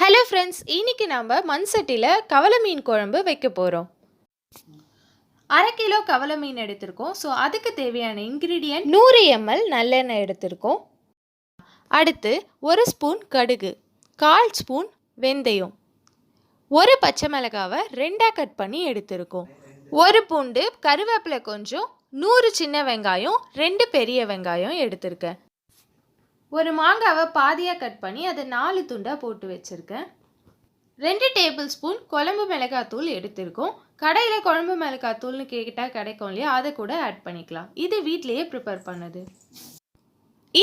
Hello friends, இன்னைக்கு நம்ம மண் சட்டியில் கவலை மீன் குழம்பு வைக்க போகிறோம். 1/2 கிலோ கவலை மீன் எடுத்திருக்கோம். ஸோ அதுக்கு தேவையான இன்க்ரீடியன்ட் 100 ml நல்லெண்ணெய் எடுத்திருக்கோம். அடுத்து 1 ஸ்பூன் கடுகு, 1/4 ஸ்பூன் வெந்தயம், 1 பச்சை மிளகாவை 2ஆக கட் பண்ணி எடுத்திருக்கோம், 1 பூண்டு, கருவேப்பிலை கொஞ்சம், 100 சின்ன வெங்காயம், 2 பெரிய வெங்காயம் எடுத்திருக்கேன். ஒரு மாங்காவை பாதியாக கட் பண்ணி அதை 4 துண்டாக போட்டு வச்சுருக்கேன். 2 டேபிள் ஸ்பூன் குழம்பு மிளகாத்தூள் எடுத்திருக்கோம். கடையில் குழம்பு மிளகாத்தூள்னு கேட்டால் கிடைக்கும் இல்லையா, அதை கூட ஆட் பண்ணிக்கலாம். இது வீட்டிலையே ப்ரிப்பேர் பண்ணுது.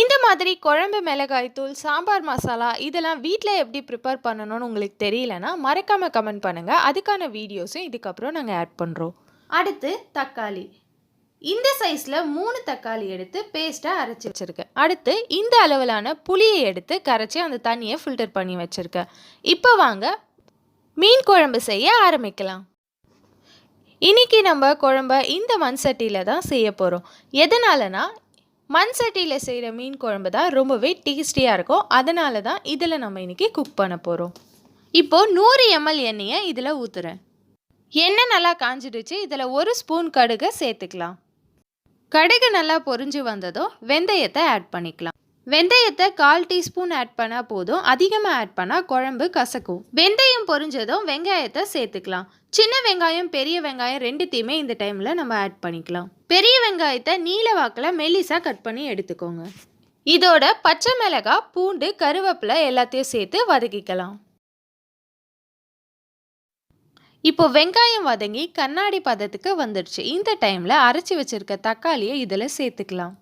இந்த மாதிரி குழம்பு மிளகாய்த்தூள், சாம்பார் மசாலா இதெல்லாம் வீட்டில் எப்படி ப்ரிப்பேர் பண்ணணும்னு உங்களுக்கு தெரியலனா மறக்காமல் கமெண்ட் பண்ணுங்கள். அதுக்கான வீடியோஸும் இதுக்கப்புறம் நாங்கள் ஆட் பண்ணுறோம். அடுத்து தக்காளி, இந்த சைஸில் 3 தக்காளி எடுத்து பேஸ்ட்டாக அரைச்சி வச்சுருக்கேன். அடுத்து இந்த அளவிலான புளியை எடுத்து கரைச்சி அந்த தண்ணியை ஃபில்டர் பண்ணி வச்சுருக்கேன். இப்போ வாங்க மீன் குழம்பு செய்ய ஆரம்பிக்கலாம். இன்றைக்கி நம்ம குழம்ப இந்த மண் சட்டியில் தான் செய்ய போகிறோம். எதனாலனா மண் சட்டியில் செய்கிற மீன் குழம்பு தான் ரொம்பவே டேஸ்டியாக இருக்கும். அதனால தான் இதில் நம்ம இன்றைக்கி குக் பண்ண போகிறோம். இப்போது 100 ml எண்ணெயை இதில் ஊற்றுறேன். எண்ணெய் நல்லா காஞ்சிடுச்சு. இதில் 1 ஸ்பூன் கடுகை சேர்த்துக்கலாம். கடுகு நல்லா பொரிஞ்சு வந்ததும் வெந்தயத்தை ஆட் பண்ணிக்கலாம். வெந்தயத்தை 1/4 டீஸ்பூன் ஆட் பண்ணால் போதும். அதிகமாக ஆட் பண்ணால் குழம்பு கசக்கும். வெந்தயம் பொரிஞ்சதும் வெங்காயத்தை சேர்த்துக்கலாம். சின்ன வெங்காயம், பெரிய வெங்காயம் ரெண்டுத்தையுமே இந்த டைமில் நம்ம ஆட் பண்ணிக்கலாம். பெரிய வெங்காயத்தை நீல வாக்கில் மெல்லிசாக கட் பண்ணி எடுத்துக்கோங்க. இதோட பச்சை மிளகாய், பூண்டு, கருவேப்பிலை எல்லாத்தையும் சேர்த்து வதக்கிக்கலாம். இப்போ வெங்காயம் வதங்கி கண்ணாடி பதத்துக்கு வந்துடுச்சு. இந்த டைமில் அரைச்சி வச்சிருக்க தக்காளியை இதில் சேர்த்துக்கலாம்.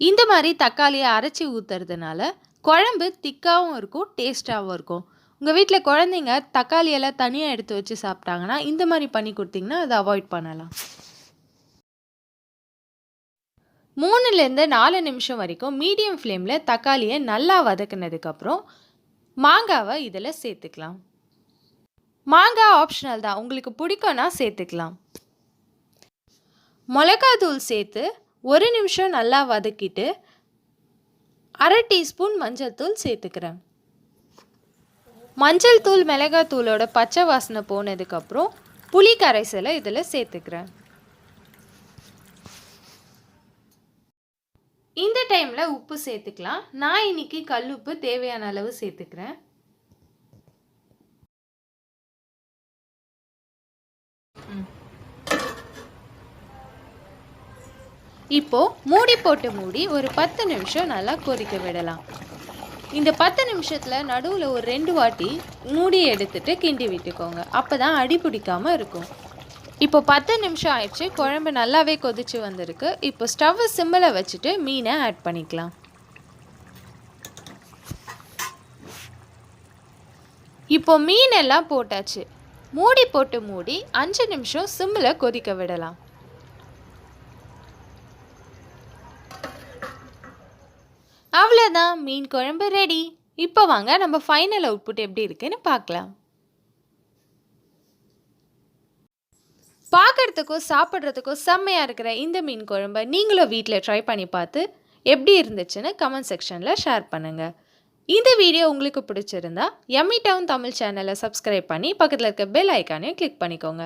இந்த மாதிரி தக்காளியை அரைச்சி ஊற்றுறதுனால குழம்பு திக்காகவும் இருக்கும், டேஸ்ட்டாகவும் இருக்கும். உங்கள் வீட்டில் குழந்தைங்க தக்காளியெல்லாம் தனியாக எடுத்து வச்சு சாப்பிட்டாங்கன்னா இந்த மாதிரி பண்ணி கொடுத்தீங்கன்னா அதை அவாய்ட் பண்ணலாம். 3லேருந்து 4 நிமிஷம் வரைக்கும் மீடியம் ஃப்ளேமில் தக்காளியை நல்லா வதக்குனதுக்கப்புறம் மாங்காவை இதில் சேர்த்துக்கலாம். மாங்காய் ஆப்ஷனல் தான், உங்களுக்கு பிடிக்கும்னா சேர்த்துக்கலாம். மிளகாத்தூள் சேர்த்து 1 நிமிஷம் நல்லா வதக்கிட்டு 1/2 டீஸ்பூன் மஞ்சள் தூள் சேர்த்துக்கிறேன். மஞ்சள் தூள், மிளகாத்தூளோட பச்சை வாசனை போனதுக்கப்புறம் புளி கரைசலை இதில் சேர்த்துக்கிறேன். இந்த டைமில் உப்பு சேர்த்துக்கலாம். நான் இன்னைக்கு கல்லுப்பு தேவையான அளவு சேர்த்துக்கிறேன். இப்போ மூடி போட்டு மூடி ஒரு 10 நிமிஷம் நல்லா கொதிக்க விடலாம். இந்த 10 நிமிஷத்தில் நடுவில் ஒரு 2 வாட்டி மூடியை எடுத்துட்டு கிண்டி விட்டுக்கோங்க. அப்போ தான் அடி பிடிக்காமல் இருக்கும். இப்போ 10 நிமிஷம் ஆயிடுச்சு. குழம்பு நல்லாவே கொதிச்சு வந்திருக்கு. இப்போ ஸ்டவ்வை சிம்மில் வச்சுட்டு மீனை ஆட் பண்ணிக்கலாம். இப்போ மீன் எல்லாம் போட்டாச்சு. மூடி போட்டு மூடி 5 நிமிஷம் சிம்மில் கொதிக்க விடலாம். அவ்வளோதான், மீன் குழம்பு ரெடி. இப்போ வாங்க நம்ம ஃபைனல் அவுட்புட் எப்படி இருக்குன்னு பார்க்கலாம். பார்க்குறதுக்கும் சாப்பிட்றதுக்கும் செம்மையாக இருக்கிற இந்த மீன் குழம்பை நீங்களும் வீட்டில் ட்ரை பண்ணி பார்த்து எப்படி இருந்துச்சுன்னு கமெண்ட் செக்ஷனில் ஷேர் பண்ணுங்கள். இந்த வீடியோ உங்களுக்கு பிடிச்சிருந்தா யம்மி டவுன் தமிழ் சேனலை சப்ஸ்கிரைப் பண்ணி பக்கத்தில் இருக்க பெல் ஐக்கானையும் கிளிக் பண்ணிக்கோங்க.